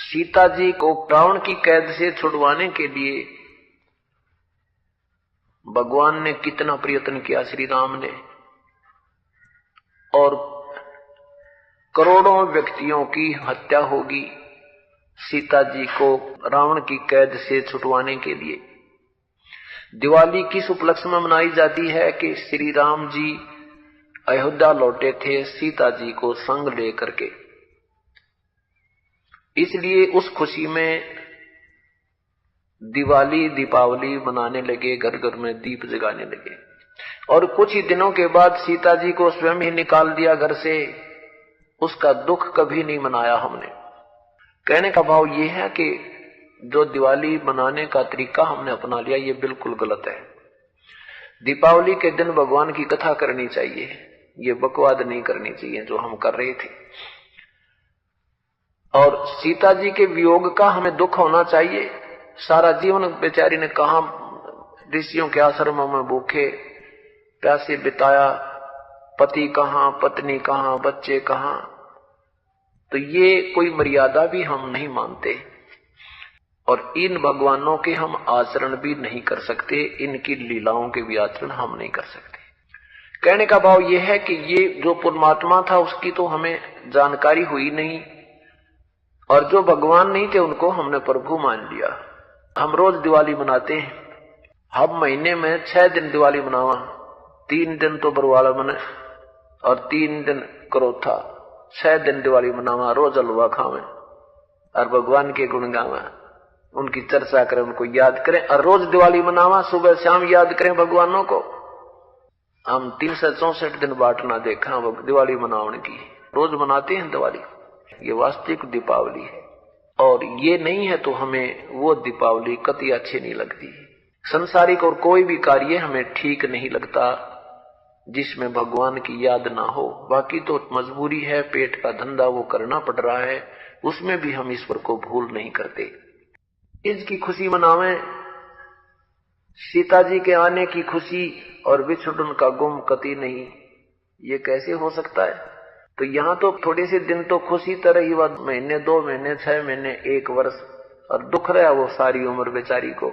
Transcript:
सीता जी को रावण की कैद से छुड़वाने के लिए भगवान ने कितना प्रयत्न किया, श्री राम ने, और करोड़ों व्यक्तियों की हत्या होगी सीता जी को रावण की कैद से छुड़वाने के लिए। दिवाली किस उपलक्ष्य में मनाई जाती है कि श्री राम जी अयोध्या लौटे थे सीता जी को संग लेकर के, इसलिए उस खुशी में दिवाली दीपावली मनाने लगे, घर घर में दीप जगाने लगे। और कुछ ही दिनों के बाद सीता जी को स्वयं ही निकाल दिया घर से। उसका दुख कभी नहीं मनाया हमने। कहने का भाव यह है कि जो दिवाली मनाने का तरीका हमने अपना लिया ये बिल्कुल गलत है। दीपावली के दिन भगवान की कथा करनी चाहिए, ये बकवाद नहीं करनी चाहिए जो हम कर रहे थे। और सीता जी के वियोग का हमें दुख होना चाहिए। सारा जीवन बेचारी ने कहा ऋषियों के आश्रमों में भूखे प्यासे बिताया, पति कहां, पत्नी कहां, बच्चे कहां। तो ये कोई मर्यादा भी हम नहीं मानते और इन भगवानों के हम आचरण भी नहीं कर सकते, इनकी लीलाओं के भी आचरण हम नहीं कर सकते। कहने का भाव यह है कि ये जो परमात्मा था उसकी तो हमें जानकारी हुई नहीं, और जो भगवान नहीं थे उनको हमने प्रभु मान लिया। हम रोज दिवाली मनाते हैं, हम महीने में 6 दिन दिवाली मनावा, 3 दिन तो बरवाला मने और 3 दिन करोथा, 6 दिन दिवाली मनावा, रोज हलवा खावे और भगवान के गुण गावा, उनकी चर्चा करें, उनको याद करें और रोज दिवाली मनावा, सुबह शाम याद करें भगवानों को। हम 364 दिन बाट ना देखा दिवाली मनाने की, रोज मनाते हैं दिवाली। ये वास्तविक दीपावली है और ये नहीं है तो हमें वो दीपावली कतई अच्छी नहीं लगती। संसारिक और कोई भी कार्य हमें ठीक नहीं लगता जिसमें भगवान की याद ना हो। बाकी तो मजबूरी है, पेट का धंधा वो करना पड़ रहा है, उसमें भी हम ईश्वर को भूल नहीं करते। इसकी खुशी मनावें, सीता जी के आने की खुशी और विछुड़न का गुम कतई नहीं। ये कैसे हो सकता है? तो यहाँ तो थोड़े से दिन तो खुशी तरह ही, महीने 2 महीने 6 महीने 1 वर्ष, और दुख रहा वो सारी उम्र बेचारी को।